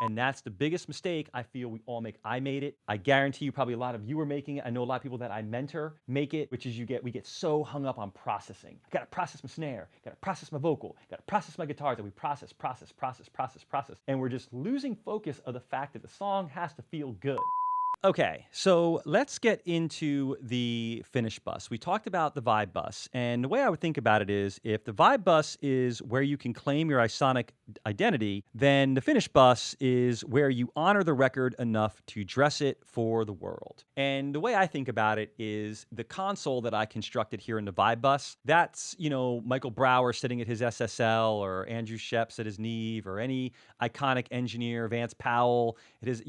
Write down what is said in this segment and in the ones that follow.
And that's the biggest mistake I feel we all make. I made it. I guarantee you probably a lot of you are making it. I know a lot of people that I mentor make it, which is we get so hung up on processing. I gotta process my snare, gotta process my vocal, gotta process my guitars, and we process. And we're just losing focus of the fact that the song has to feel good. Okay, so let's get into the finish bus. We talked about the vibe bus, and the way I would think about it is if the vibe bus is where you can claim your isonic identity, then the finish bus is where you honor the record enough to dress it for the world. And the way I think about it is the console that I constructed here in the vibe bus, that's, Michael Brower sitting at his SSL or Andrew Sheps at his Neve or any iconic engineer, Vance Powell, it is,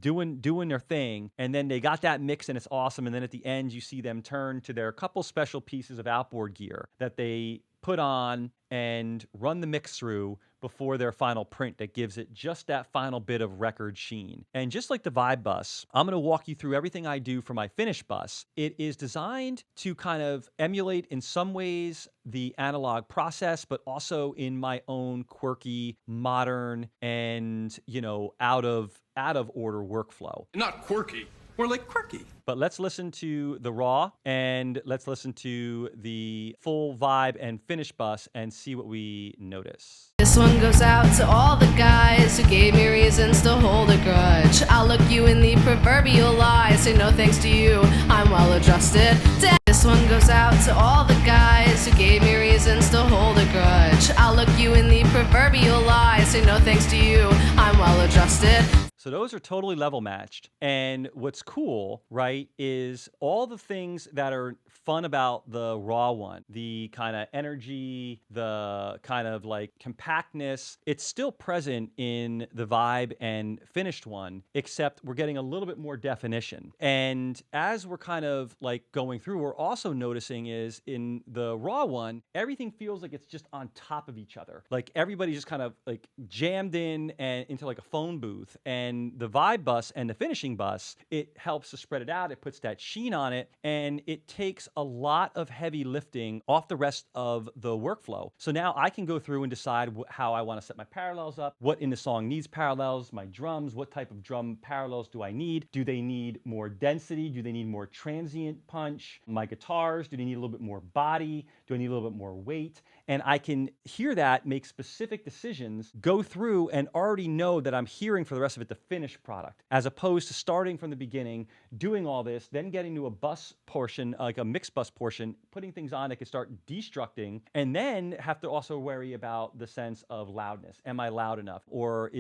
doing their thing. And then they got that mix and it's awesome. And then at the end, you see them turn to their couple special pieces of outboard gear that they put on and run the mix through before their final print that gives it just that final bit of record sheen. And just like the vibe bus, I'm going to walk you through everything I do for my finish bus. It is designed to kind of emulate in some ways the analog process, but also in my own quirky, modern, and out of order workflow. Not quirky, more like quirky. But let's listen to the raw and let's listen to the full vibe and finish bus and see what we notice. This one goes out to all the guys who gave me reasons to hold a grudge. I'll look you in the proverbial eye, say no thanks to you, I'm well adjusted. This one goes out to all the guys who gave me reasons to hold a grudge. I'll look you in the proverbial eye, say no thanks to you, I'm well adjusted. So those are totally level matched. And what's cool, right, is all the things that are fun about the raw one, the kind of energy, the kind of like compactness, it's still present in the vibe and finished one, except we're getting a little bit more definition. And as we're kind of like going through, we're also noticing is in the raw one, everything feels like it's just on top of each other. Like everybody's just kind of like jammed in and into like a phone booth. And the vibe bus and the finishing bus, it helps to spread it out. It puts that sheen on it, and it takes a lot of heavy lifting off the rest of the workflow. So now I can go through and decide how I want to set my parallels up, what in the song needs parallels, my drums, what type of drum parallels do I need? Do they need more density? Do they need more transient punch? My guitars, do they need a little bit more body? Do I need a little bit more weight? And I can hear that, make specific decisions, go through and already know that I'm hearing for the rest of it the finished product, as opposed to starting from the beginning, doing all this, then getting to a bus portion, like a mixed bus portion, putting things on that can start destructing, and then have to also worry about the sense of loudness. Am I loud enough? Or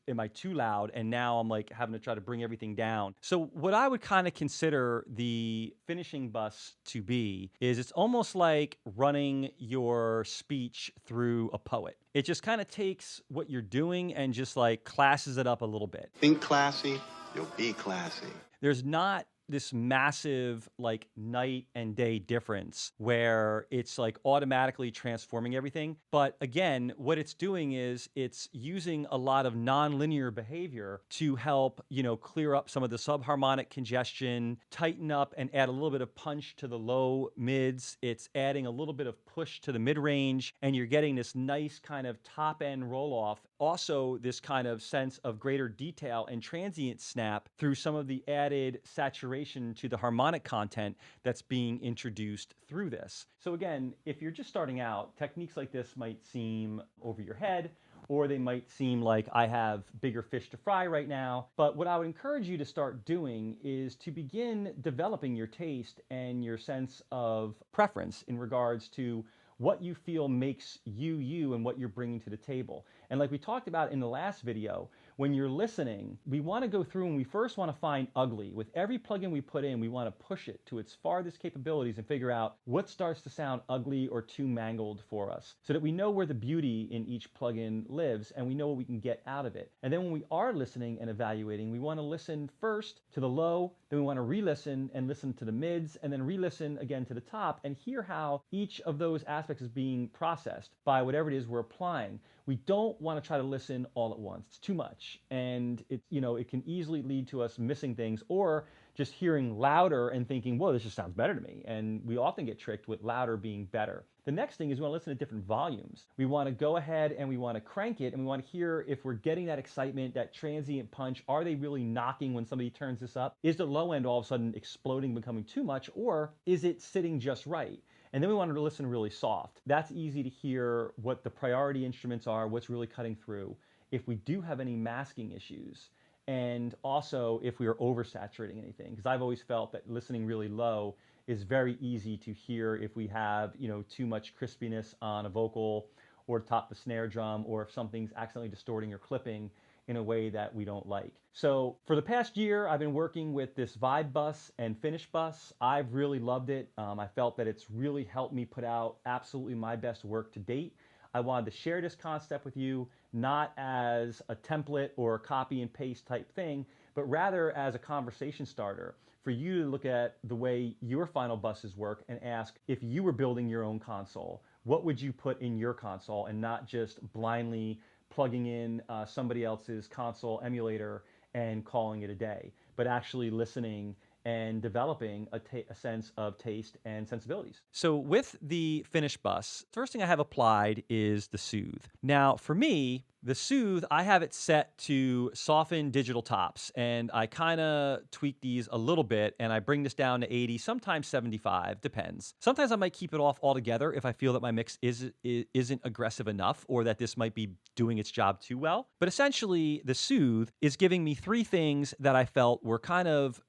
am I too loud? And now I'm like having to try to bring everything down. So what I would kind of consider the finishing bus to be is it's almost like running your speech through a poet. It just kind of takes what you're doing and just like classes it up a little bit. Think classy, you'll be classy. There's not this massive like night and day difference where it's like automatically transforming everything. But again, what it's doing is it's using a lot of nonlinear behavior to help, clear up some of the subharmonic congestion, tighten up and add a little bit of punch to the low mids. It's adding a little bit of push to the mid range, and you're getting this nice kind of top end roll off. Also, this kind of sense of greater detail and transient snap through some of the added saturation to the harmonic content that's being introduced through this. So again, if you're just starting out, techniques like this might seem over your head, or they might seem like I have bigger fish to fry right now. But what I would encourage you to start doing is to begin developing your taste and your sense of preference in regards to what you feel makes you you and what you're bringing to the table. And like we talked about in the last video, when you're listening, we want to go through and we first want to find ugly. With every plugin we put in, we want to push it to its farthest capabilities and figure out what starts to sound ugly or too mangled for us, so that we know where the beauty in each plugin lives and we know what we can get out of it. And then when we are listening and evaluating, we want to listen first to the low, then we want to re-listen and listen to the mids, and then re-listen again to the top and hear how each of those aspects is being processed by whatever it is we're applying. we don't want to try to listen all at once. It's too much. And it can easily lead to us missing things or just hearing louder and thinking, whoa, this just sounds better to me. And we often get tricked with louder being better. The next thing is we want to listen to different volumes. We want to go ahead and we want to crank it and we want to hear if we're getting that excitement, that transient punch. Are they really knocking when somebody turns this up? Is the low end all of a sudden exploding, becoming too much, or is it sitting just right? And then we wanted to listen really soft. That's easy to hear what the priority instruments are, what's really cutting through. If we do have any masking issues, and also if we are oversaturating anything, because I've always felt that listening really low is very easy to hear if we have too much crispiness on a vocal or top the snare drum, or if something's accidentally distorting or clipping in a way that we don't like. So for the past year, I've been working with this Vibe bus and Finish bus. I've really loved it. I felt that it's really helped me put out absolutely my best work to date. I wanted to share this concept with you, not as a template or a copy and paste type thing, but rather as a conversation starter for you to look at the way your final buses work and ask, if you were building your own console, what would you put in your console, and not just blindly plugging in somebody else's console emulator and calling it a day, but actually listening and developing a sense of taste and sensibilities. So with the Finish bus, first thing I have applied is the Soothe. Now for me, the Soothe, I have it set to soften digital tops, and I kind of tweak these a little bit, and I bring this down to 80, sometimes 75, depends. Sometimes I might keep it off altogether if I feel that my mix isn't aggressive enough, or that this might be doing its job too well. But essentially, the Soothe is giving me three things that I felt were kind of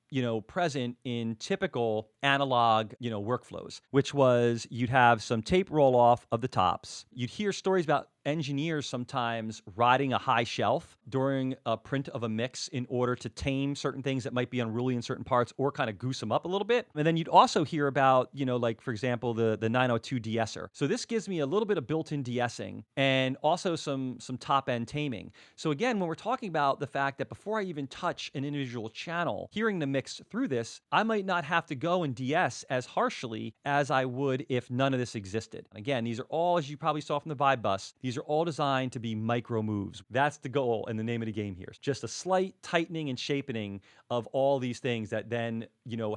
present in typical analog, workflows, which was you'd have some tape roll off of the tops. You'd hear stories about engineers sometimes riding a high shelf during a print of a mix in order to tame certain things that might be unruly in certain parts or kind of goose them up a little bit. And then you'd also hear about, like for example, the 902 de-esser. So this gives me a little bit of built-in de-essing and also some top end taming. So again, when we're talking about the fact that before I even touch an individual channel, hearing the mix through this, I might not have to go and de-ess as harshly as I would if none of this existed. Again, these are all, as you probably saw from the Vibe bus, these are all designed to be micro moves. That's the goal and the name of the game here. It's just a slight tightening and shaping of all these things that then,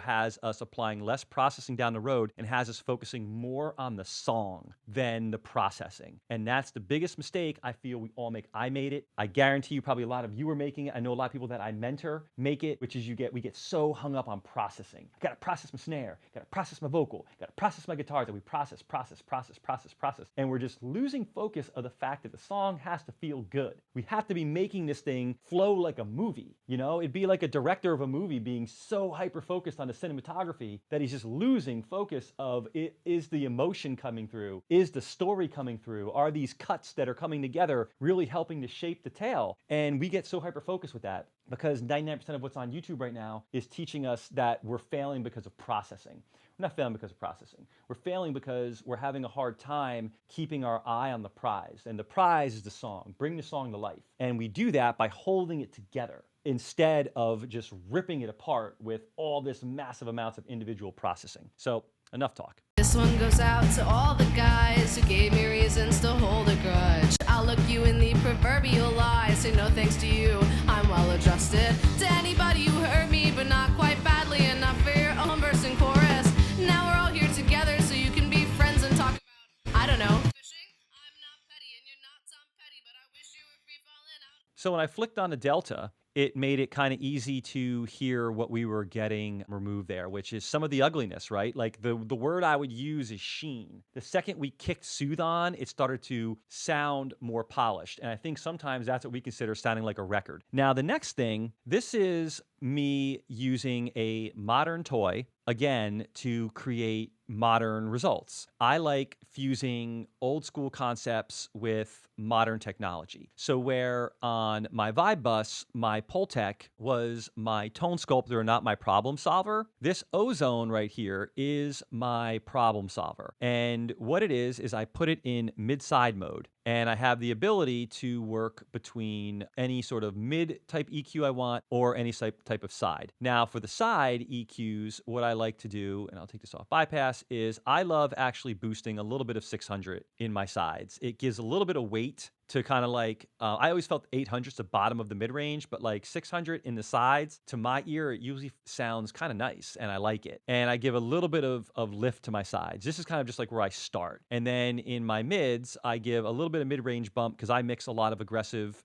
has us applying less processing down the road and has us focusing more on the song than the processing. And that's the biggest mistake I feel we all make. I made it. I guarantee you probably a lot of you are making it. I know a lot of people that I mentor make it, which is we get so hung up on processing. I gotta process my snare, gotta process my vocal, gotta process my guitars, that we process. And we're just losing focus of the fact that the song has to feel good. We have to be making this thing flow like a movie. It'd be like a director of a movie being so hyper-focused on the cinematography that he's just losing focus of is the emotion coming through? Is the story coming through? Are these cuts that are coming together really helping to shape the tale? And we get so hyper-focused with that because 99% of what's on YouTube right now is teaching us that we're failing because of processing. We're not failing because of processing. We're failing because we're having a hard time keeping our eye on the prize. And the prize is the song. Bring the song to life. And we do that by holding it together instead of just ripping it apart with all this massive amounts of individual processing. So enough talk. This one goes out to all the guys who gave me reasons to hold a grudge. I'll look you in the proverbial eye, say no thanks to you, I'm well adjusted. To anybody who hurt me, but not quite badly enough for your own verse and chorus. Now we're all here together so you can be friends and talk about, I don't know, fishing? I'm not petty and you're not Tom Petty, but I wish you were free falling out. So when I flicked on the Delta, it made it kind of easy to hear what we were getting removed there, which is some of the ugliness, right? Like the word I would use is sheen. The second we kicked Soothe on, it started to sound more polished. And I think sometimes that's what we consider sounding like a record. Now, the next thing, this is me using a modern toy, again, to create modern results. I like fusing old school concepts with modern technology. So where on my Vibe bus, my Pultec was my tone sculptor, not my problem solver, this Ozone right here is my problem solver. And what it is I put it in mid-side mode. And I have the ability to work between any sort of mid-type EQ I want or any type of side. Now, for the side EQs, what I like to do, and I'll take this off bypass, is I love actually boosting a little bit of 600 in my sides. It gives a little bit of weight to kind of like, I always felt 800's the bottom of the mid-range, but like 600 in the sides, to my ear, it usually sounds kind of nice and I like it. And I give a little bit of lift to my sides. This is kind of just like where I start. And then in my mids, I give a little bit of mid-range bump because I mix a lot of aggressive,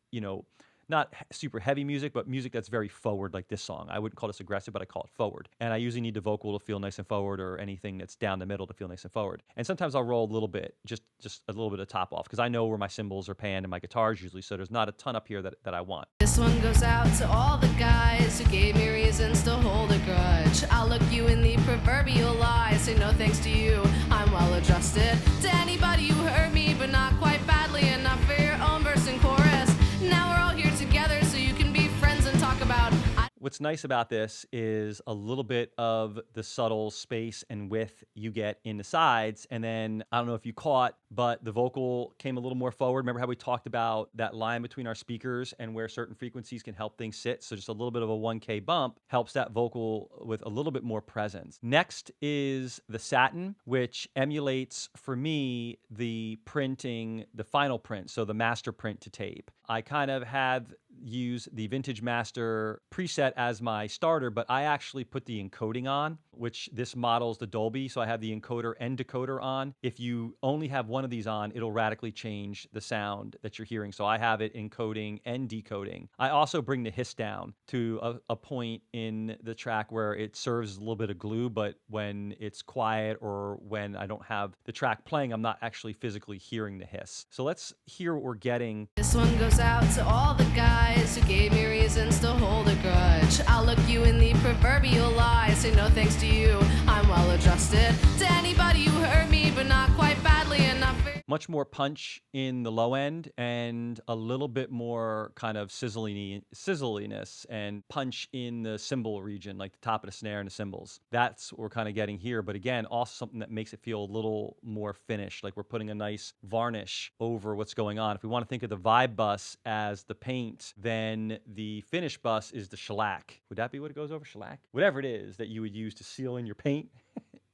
not super heavy music, but music that's very forward, like this song. I wouldn't call this aggressive, but I call it forward. And I usually need the vocal to feel nice and forward, or anything that's down the middle to feel nice and forward. And sometimes I'll roll a little bit, just a little bit of top off, because I know where my cymbals are panned and my guitars usually, so there's not a ton up here that I want. This one goes out to all the guys who gave me reasons to hold a grudge. I'll look you in the proverbial eye, say no thanks to you, I'm well adjusted. To anybody who hurt me, but not quite badly enough for your own verse and chorus. Now we're all here together so you can be friends and talk about. What's nice about this is a little bit of the subtle space and width you get in the sides. And then, I don't know if you caught, but the vocal came a little more forward. Remember how we talked about that line between our speakers and where certain frequencies can help things sit? So just a little bit of a 1K bump helps that vocal with a little bit more presence. Next is the Satin, which emulates, for me, the printing, the final print, so the master print to tape. I kind of have use the Vintage Master preset as my starter, but I actually put the encoding on, which this model's the Dolby, so I have the encoder and decoder on. If you only have one of these on, it'll radically change the sound that you're hearing. So I have it encoding and decoding. I also bring the hiss down to a point in the track where it serves as a little bit of glue, but when it's quiet or when I don't have the track playing, I'm not actually physically hearing the hiss. So let's hear what we're getting. This one goes out to all the guys who gave me reasons to hold a grudge. I'll look you in the proverbial eye, say no thanks to you, I'm well adjusted. To anybody who hurt me, but not quite badly enough. Much more punch in the low end and a little bit more kind of sizzliness and punch in the cymbal region, like the top of the snare and the cymbals. That's what we're kind of getting here. But again, also something that makes it feel a little more finished, like we're putting a nice varnish over what's going on. If we want to think of the vibe bus as the paint, then the finish bus is the shellac. Would that be what it goes over, shellac? Whatever it is that you would use to seal in your paint.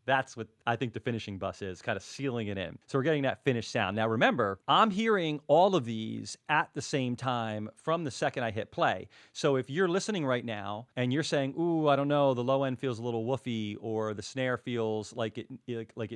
That's what I think the finishing bus is, kind of sealing it in. So we're getting that finished sound. Now remember, I'm hearing all of these at the same time from the second I hit play. So if you're listening right now and you're saying, ooh, I don't know, the low end feels a little woofy, or the snare feels like it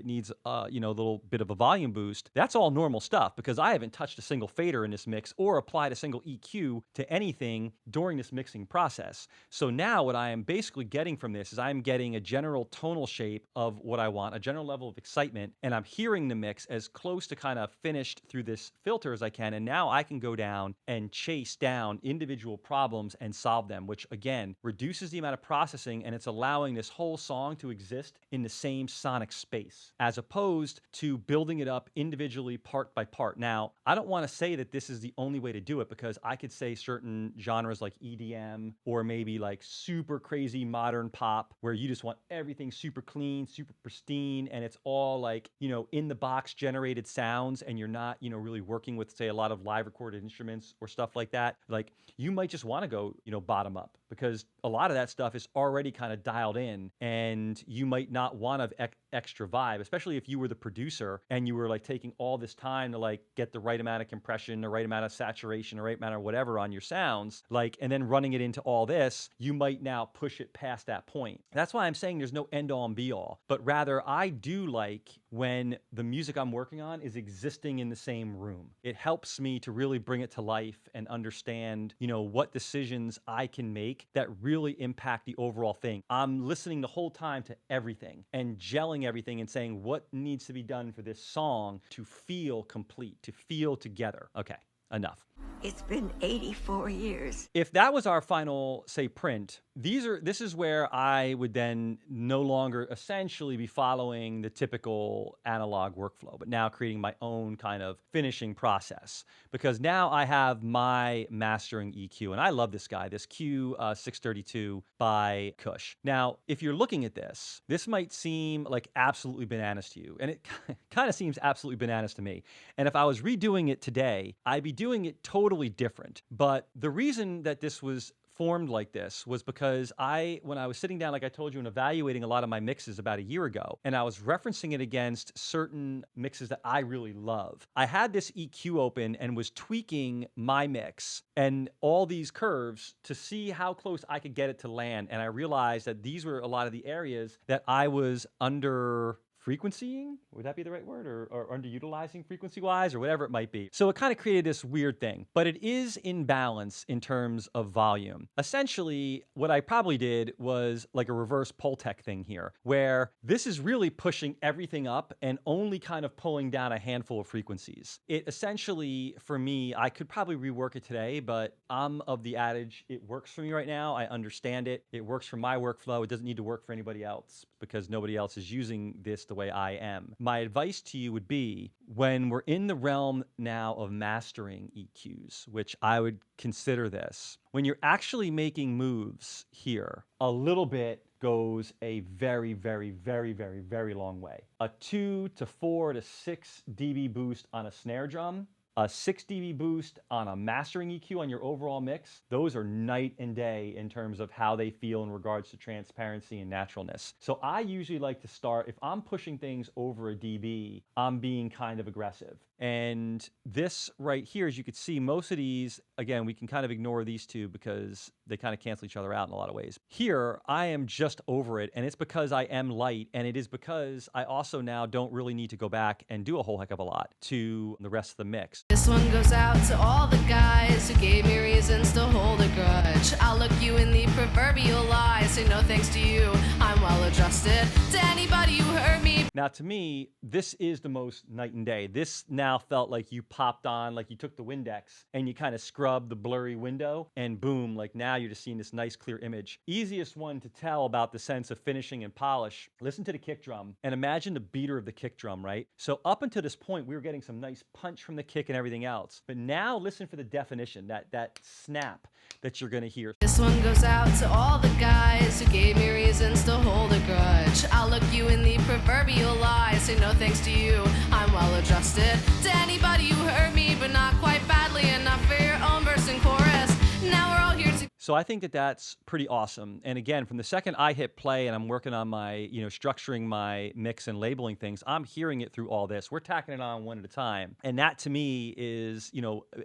needs a little bit of a volume boost, that's all normal stuff, because I haven't touched a single fader in this mix or applied a single EQ to anything during this mixing process. So now what I am basically getting from this is I'm getting a general tonal shape of what I want, a general level of excitement, and I'm hearing the mix as close to kind of finished through this filter as I can, and now I can go down and chase down individual problems and solve them, which again reduces the amount of processing, and it's allowing this whole song to exist in the same sonic space, as opposed to building it up individually part by part. Now, I don't want to say that this is the only way to do it, because I could say certain genres like EDM or maybe like super crazy modern pop, where you just want everything super clean, super pristine, and it's all like, in the box generated sounds, and you're not, really working with, say, a lot of live recorded instruments or stuff like that. Like, you might just want to go, bottom up, because a lot of that stuff is already kind of dialed in, and you might not want to extra vibe, especially if you were the producer and you were like taking all this time to like get the right amount of compression, the right amount of saturation, the right amount of whatever on your sounds, like, and then running it into all this, you might now push it past that point. That's why I'm saying there's no end all and be all, but rather I do like when the music I'm working on is existing in the same room. It helps me to really bring it to life and understand, what decisions I can make that really impact the overall thing. I'm listening the whole time to everything and gelling everything and saying what needs to be done for this song to feel complete, to feel together. Okay, enough. It's been 84 years. If that was our final, say, print, this is where I would then no longer essentially be following the typical analog workflow, but now creating my own kind of finishing process, because now I have my mastering EQ, and I love this guy, this Q.632 by Kush. Now, if you're looking at this might seem like absolutely bananas to you, and it kind of seems absolutely bananas to me. And if I was redoing it today, I'd be doing it totally different. But the reason that this was formed like this was because when I was sitting down, like I told you, and evaluating a lot of my mixes about a year ago, and I was referencing it against certain mixes that I really love. I had this EQ open and was tweaking my mix and all these curves to see how close I could get it to land. And I realized that these were a lot of the areas that I was under frequencying, would that be the right word, or underutilizing frequency-wise, or whatever it might be. So it kind of created this weird thing, but it is in balance in terms of volume. Essentially, what I probably did was like a reverse Pultec thing here, where this is really pushing everything up and only kind of pulling down a handful of frequencies. It essentially, for me, I could probably rework it today, but I'm of the adage, it works for me right now. I understand it. It works for my workflow. It doesn't need to work for anybody else because nobody else is using this the way I am. My advice to you would be, when we're in the realm now of mastering EQs, which I would consider this, when you're actually making moves here, a little bit goes a very, very, very, very, very long way. A 2 to 4 to 6 dB boost on a snare drum, a 6 dB boost on a mastering EQ on your overall mix, those are night and day in terms of how they feel in regards to transparency and naturalness. So I usually like to start, if I'm pushing things over a dB, I'm being kind of aggressive. And this right here, as you can see, most of these, again, we can kind of ignore these two because they kind of cancel each other out in a lot of ways. Here, I am just over it, and it's because I am light, and it is because I also now don't really need to go back and do a whole heck of a lot to the rest of the mix. This one goes out to all the guys who gave me reasons to hold a grudge. I'll look you in the proverbial eye, say no thanks to you, I'm well adjusted. To anybody who hurt me. Now, to me, this is the most night and day. This now felt like you popped on, like you took the Windex and you kind of scrubbed the blurry window, and boom, like now you're just seeing this nice clear image. Easiest one to tell about the sense of finishing and polish. Listen to the kick drum and imagine the beater of the kick drum, right? So up until this point, we were getting some nice punch from the kick and everything else. But now listen for the definition, that snap that you're gonna hear. This one goes out to all the guys who gave me reasons to hold a grudge. I'll look you in the proverbial eye, say no thanks to you, I'm well adjusted. To anybody who hurt me, but not quite badly enough for your own verse and chorus. Now we're all here to. So I think that that's pretty awesome. And again, from the second I hit play and I'm working on my, structuring my mix and labeling things, I'm hearing it through all this. We're tacking it on one at a time. And that to me is,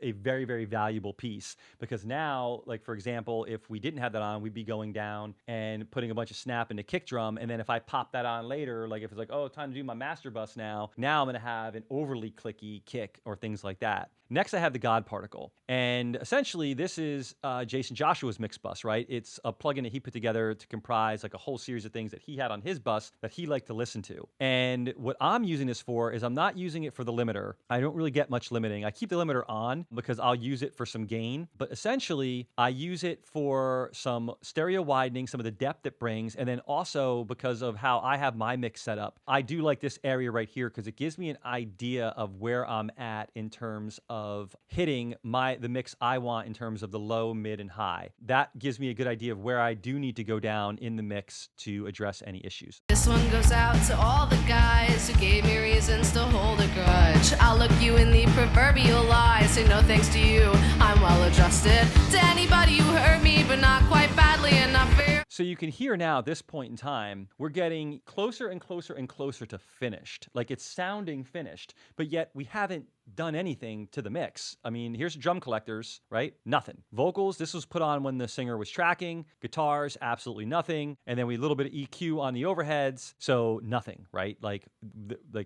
a very, very valuable piece, because now, like, for example, if we didn't have that on, we'd be going down and putting a bunch of snap in the kick drum. And then if I pop that on later, like if it's like, oh, time to do my master bus now I'm going to have an overly clicky kick or things like that. Next, I have the God Particle. And essentially, this is Jason Joshua's mix bus, right? It's a plugin that he put together to comprise like a whole series of things that he had on his bus that he liked to listen to. And what I'm using this for is I'm not using it for the limiter. I don't really get much limiting. I keep the limiter on because I'll use it for some gain. But essentially, I use it for some stereo widening, some of the depth it brings, and then also because of how I have my mix set up. I do like this area right here because it gives me an idea of where I'm at in terms of hitting the mix I want in terms of the low, mid, and high. That gives me a good idea of where I do need to go down in the mix to address any issues. This one goes out to all the guys who gave me reasons to hold a grudge. I'll look you in the proverbial eye, say no thanks to you, I'm well adjusted. To anybody who hurt me, but not quite badly enough for your. So you can hear now at this point in time, we're getting closer and closer and closer to finished. Like it's sounding finished, but yet we haven't done anything to the mix. I mean, here's drum collectors, right? Nothing. Vocals, this was put on when the singer was tracking. Guitars, absolutely nothing. And then we a little bit of EQ on the overheads, so nothing, right? Like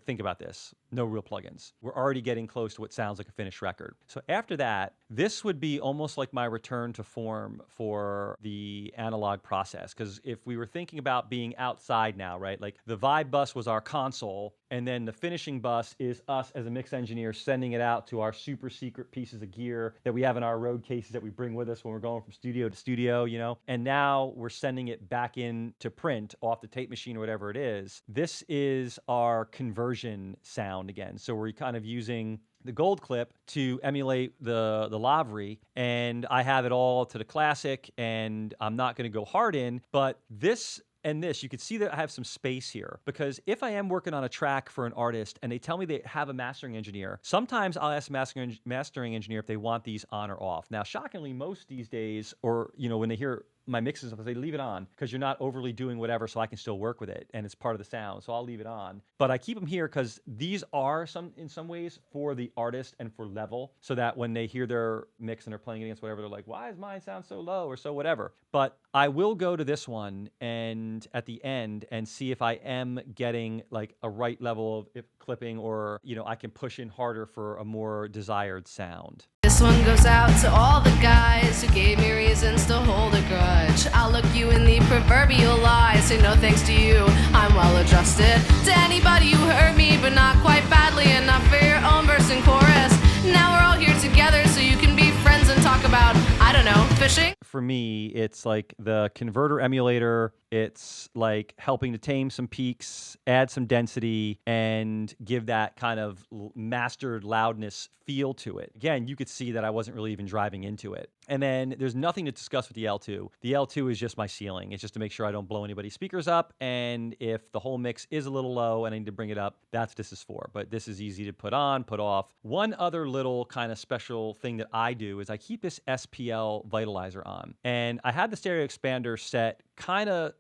think about this. No real plugins. We're already getting close to what sounds like a finished record. So after that, this would be almost like my return to form for the analog process. Because if we were thinking about being outside now, right? Like the vibe bus was our console, and then the finishing bus is us as a mix engineer sending it out to our super secret pieces of gear that we have in our road cases that we bring with us when we're going from studio to studio, And now we're sending it back in to print off the tape machine or whatever it is. This is our conversion sound again. So we're kind of using the Goldclip to emulate the Lavry, and I have it all to the classic, and I'm not going to go hard in, but this and this, you can see that I have some space here, because if I am working on a track for an artist and they tell me they have a mastering engineer, sometimes I'll ask the mastering engineer if they want these on or off. Now, shockingly, most these days, or when they hear my mixes, they leave it on because you're not overly doing whatever, so I can still work with it and it's part of the sound, so I'll leave it on. But I keep them here because these are in some ways for the artist and for level, so that when they hear their mix and they're playing against whatever, they're like, why does mine sound so low, or so whatever. But I will go to this one and at the end and see if I am getting like a right level of clipping, or I can push in harder for a more desired sound. This one goes out to all the guys who gave me reasons to hold a grudge. I'll look you in the proverbial eye, say no thanks to you, I'm well adjusted. To anybody who hurt me, but not quite badly enough for your own verse and chorus. Now we're all here together so you can be friends and talk about, I don't know, fishing? For me, it's like the converter emulator. It's like helping to tame some peaks, add some density, and give that kind of mastered loudness feel to it. Again, you could see that I wasn't really even driving into it. And then there's nothing to discuss with the L2. The L2 is just my ceiling. It's just to make sure I don't blow anybody's speakers up. And if the whole mix is a little low and I need to bring it up, that's what this is for. But this is easy to put on, put off. One other little kind of special thing that I do is I keep this SPL Vitalizer on. And I had the stereo expander set kind of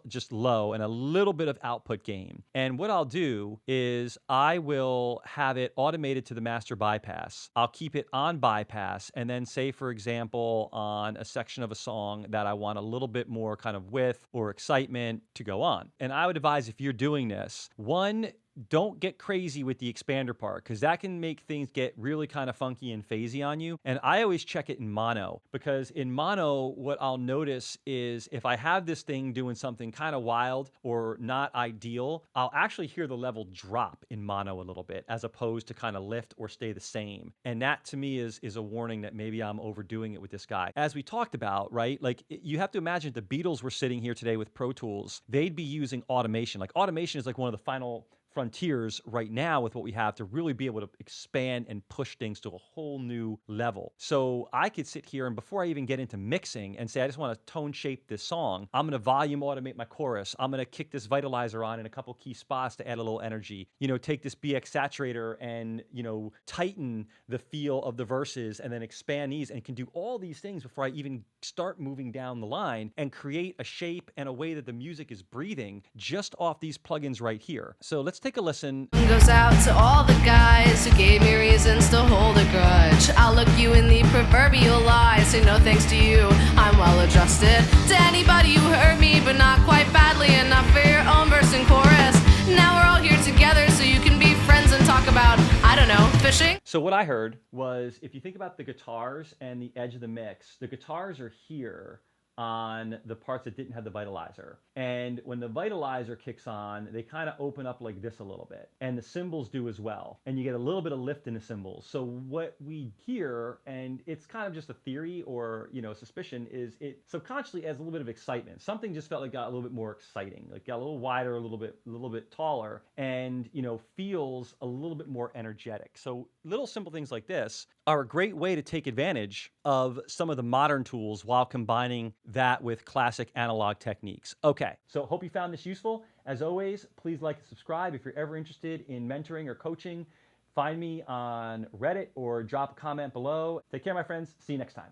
just low and a little bit of output gain. And what I'll do is I will have it automated to the master bypass. I'll keep it on bypass, and then say, for example, on a section of a song that I want a little bit more kind of width or excitement to go on. And I would advise, if you're doing this, one, don't get crazy with the expander part, because that can make things get really kind of funky and phasey on you. And I always check it in mono, because in mono, what I'll notice is if I have this thing doing something kind of wild or not ideal, I'll actually hear the level drop in mono a little bit, as opposed to kind of lift or stay the same. And that to me is a warning that maybe I'm overdoing it with this guy. As we talked about, right? Like, you have to imagine the Beatles were sitting here today with Pro Tools. They'd be using automation. Like, automation is like one of the final frontiers right now with what we have to really be able to expand and push things to a whole new level. So I could sit here, and before I even get into mixing, and say, I just want to tone shape this song, I'm going to volume automate my chorus. I'm going to kick this Vitalizer on in a couple key spots to add a little energy. Take this BX saturator and, tighten the feel of the verses, and then expand these, and can do all these things before I even start moving down the line, and create a shape and a way that the music is breathing just off these plugins right here. So let's take a listen. Goes out to all the guys who gave me reasons to hold a grudge. I'll look you in the proverbial eye, say no thanks to you, I'm well adjusted. To anybody who hurt me, but not quite badly enough for your own verse and chorus. Now we're all here together so you can be friends and talk about, I don't know, fishing? So what I heard was, if you think about the guitars and the edge of the mix, the guitars are here on the parts that didn't have the Vitalizer. And when the Vitalizer kicks on, they kind of open up like this a little bit. And the cymbals do as well. And you get a little bit of lift in the cymbals. So what we hear, and it's kind of just a theory or, suspicion, is it subconsciously adds a little bit of excitement. Something just felt like got a little bit more exciting, like got a little wider, a little bit taller, and, feels a little bit more energetic. So little simple things like this are a great way to take advantage of some of the modern tools while combining that with classic analog techniques. Okay, so hope you found this useful. As always, please like and subscribe. If you're ever interested in mentoring or coaching, find me on Reddit or drop a comment below. Take care, my friends. See you next time.